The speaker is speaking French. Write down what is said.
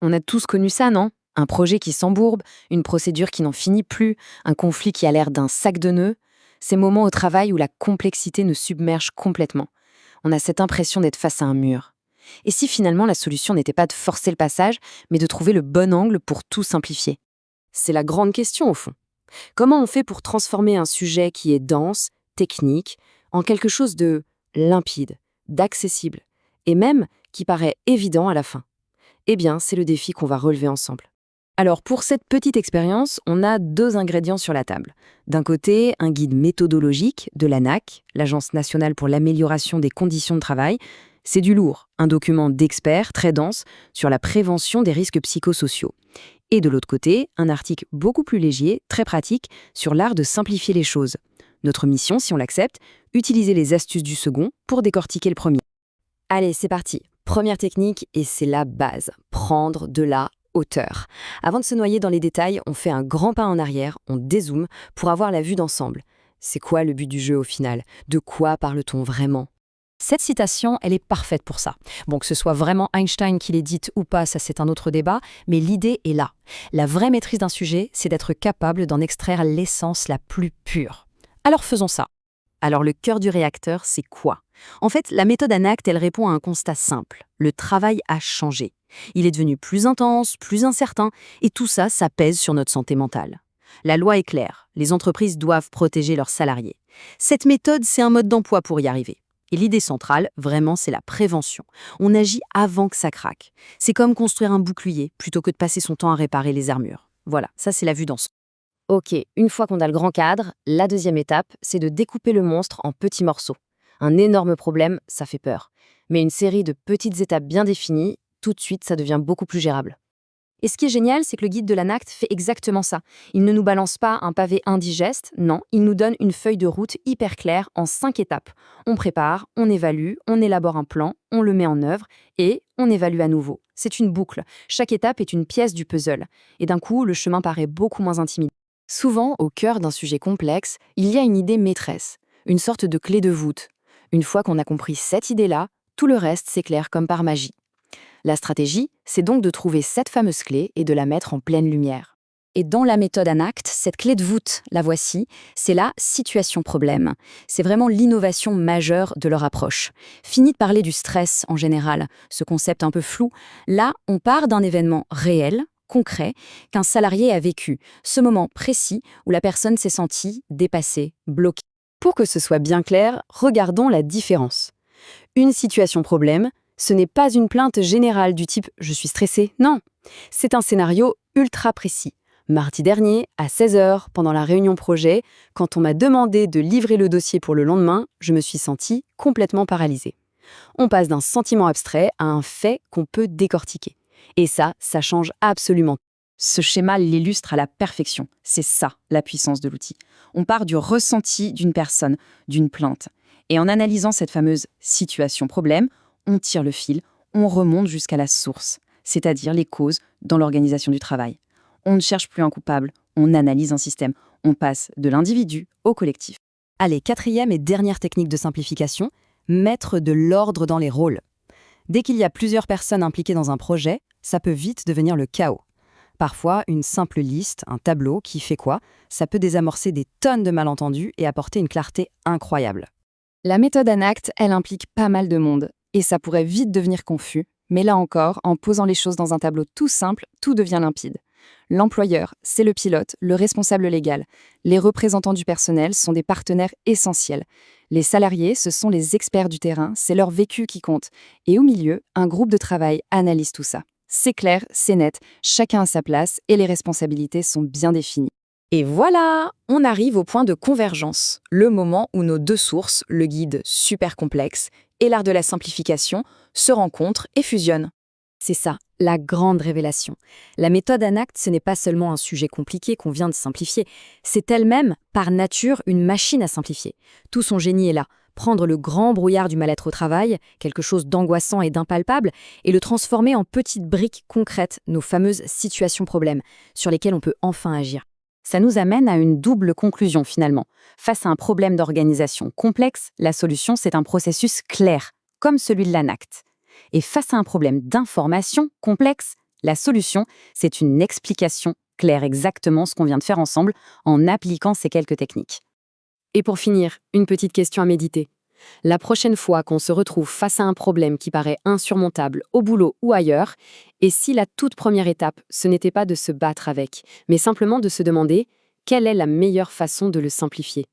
On a tous connu ça, non? Un projet qui s'embourbe, une procédure qui n'en finit plus, un conflit qui a l'air d'un sac de nœuds. Ces moments au travail où la complexité nous submerge complètement. On a cette impression d'être face à un mur. Et si finalement la solution n'était pas de forcer le passage, mais de trouver le bon angle pour tout simplifier? C'est la grande question au fond. Comment on fait pour transformer un sujet qui est dense, technique, en quelque chose de limpide, d'accessible, et même qui paraît évident à la fin? Eh bien, c'est le défi qu'on va relever ensemble. Alors, pour cette petite expérience, on a deux ingrédients sur la table. D'un côté, un guide méthodologique de l'ANAC, l'Agence nationale pour l'amélioration des conditions de travail. C'est du lourd, un document d'experts très dense sur la prévention des risques psychosociaux. Et de l'autre côté, un article beaucoup plus léger, très pratique, sur l'art de simplifier les choses. Notre mission, si on l'accepte, utiliser les astuces du second pour décortiquer le premier. Allez, c'est parti. Première technique, et c'est la base, prendre de la hauteur. Avant de se noyer dans les détails, on fait un grand pas en arrière, on dézoome pour avoir la vue d'ensemble. C'est quoi le but du jeu au final? De quoi parle-t-on vraiment? Cette citation, elle est parfaite pour ça. Bon, que ce soit vraiment Einstein qui l'ait dite ou pas, ça c'est un autre débat, mais l'idée est là. La vraie maîtrise d'un sujet, c'est d'être capable d'en extraire l'essence la plus pure. Alors faisons ça. Alors le cœur du réacteur, c'est quoi? En fait, la méthode ANACT, elle répond à un constat simple. Le travail a changé. Il est devenu plus intense, plus incertain, et tout ça, ça pèse sur notre santé mentale. La loi est claire, les entreprises doivent protéger leurs salariés. Cette méthode, c'est un mode d'emploi pour y arriver. Et l'idée centrale, vraiment, c'est la prévention. On agit avant que ça craque. C'est comme construire un bouclier, plutôt que de passer son temps à réparer les armures. Voilà, ça c'est la vue d'ensemble. Ok, une fois qu'on a le grand cadre, la deuxième étape, c'est de découper le monstre en petits morceaux. Un énorme problème, ça fait peur. Mais une série de petites étapes bien définies, tout de suite, ça devient beaucoup plus gérable. Et ce qui est génial, c'est que le guide de l'ANACT fait exactement ça. Il ne nous balance pas un pavé indigeste, non, il nous donne une feuille de route hyper claire en 5 étapes. On prépare, on évalue, on élabore un plan, on le met en œuvre et on évalue à nouveau. C'est une boucle. Chaque étape est une pièce du puzzle. Et d'un coup, le chemin paraît beaucoup moins intimidant. Souvent, au cœur d'un sujet complexe, il y a une idée maîtresse, une sorte de clé de voûte. Une fois qu'on a compris cette idée-là, tout le reste s'éclaire comme par magie. La stratégie, c'est donc de trouver cette fameuse clé et de la mettre en pleine lumière. Et dans la méthode ANACT, cette clé de voûte, la voici, c'est la situation-problème. C'est vraiment l'innovation majeure de leur approche. Fini de parler du stress en général, ce concept un peu flou. Là, on part d'un événement réel, concret, qu'un salarié a vécu, ce moment précis où la personne s'est sentie dépassée, bloquée. Pour que ce soit bien clair, regardons la différence. Une situation-problème, ce n'est pas une plainte générale du type « je suis stressé », non. C'est un scénario ultra précis. Mardi dernier, à 16h, pendant la réunion projet, quand on m'a demandé de livrer le dossier pour le lendemain, je me suis sentie complètement paralysée. On passe d'un sentiment abstrait à un fait qu'on peut décortiquer. Et ça change absolument. Ce schéma l'illustre à la perfection. C'est ça, la puissance de l'outil. On part du ressenti d'une personne, d'une plainte. Et en analysant cette fameuse situation-problème, on tire le fil, on remonte jusqu'à la source, c'est-à-dire les causes dans l'organisation du travail. On ne cherche plus un coupable, on analyse un système. On passe de l'individu au collectif. Allez, quatrième et dernière technique de simplification, mettre de l'ordre dans les rôles. Dès qu'il y a plusieurs personnes impliquées dans un projet, ça peut vite devenir le chaos. Parfois, une simple liste, un tableau qui fait quoi, ça peut désamorcer des tonnes de malentendus et apporter une clarté incroyable. La méthode ANACT, elle implique pas mal de monde, et ça pourrait vite devenir confus, mais là encore, en posant les choses dans un tableau tout simple, tout devient limpide. L'employeur, c'est le pilote, le responsable légal. Les représentants du personnel sont des partenaires essentiels. Les salariés, ce sont les experts du terrain, c'est leur vécu qui compte. Et au milieu, un groupe de travail analyse tout ça. C'est clair, c'est net, chacun a sa place et les responsabilités sont bien définies. Et voilà, on arrive au point de convergence, le moment où nos deux sources, le guide super complexe et l'art de la simplification, se rencontrent et fusionnent. C'est ça, la grande révélation. La méthode ANACT, ce n'est pas seulement un sujet compliqué qu'on vient de simplifier, c'est elle-même, par nature, une machine à simplifier. Tout son génie est là. Prendre le grand brouillard du mal-être au travail, quelque chose d'angoissant et d'impalpable, et le transformer en petites briques concrètes, nos fameuses situations-problèmes, sur lesquelles on peut enfin agir. Ça nous amène à une double conclusion finalement. Face à un problème d'organisation complexe, la solution c'est un processus clair, comme celui de l'ANACT. Et face à un problème d'information complexe, La solution, c'est une explication claire exactement ce qu'on vient de faire ensemble en appliquant ces quelques techniques. Et pour finir, une petite question à méditer. La prochaine fois qu'on se retrouve face à un problème qui paraît insurmontable au boulot ou ailleurs, et si la toute première étape, ce n'était pas de se battre avec, mais simplement de se demander quelle est la meilleure façon de le simplifier.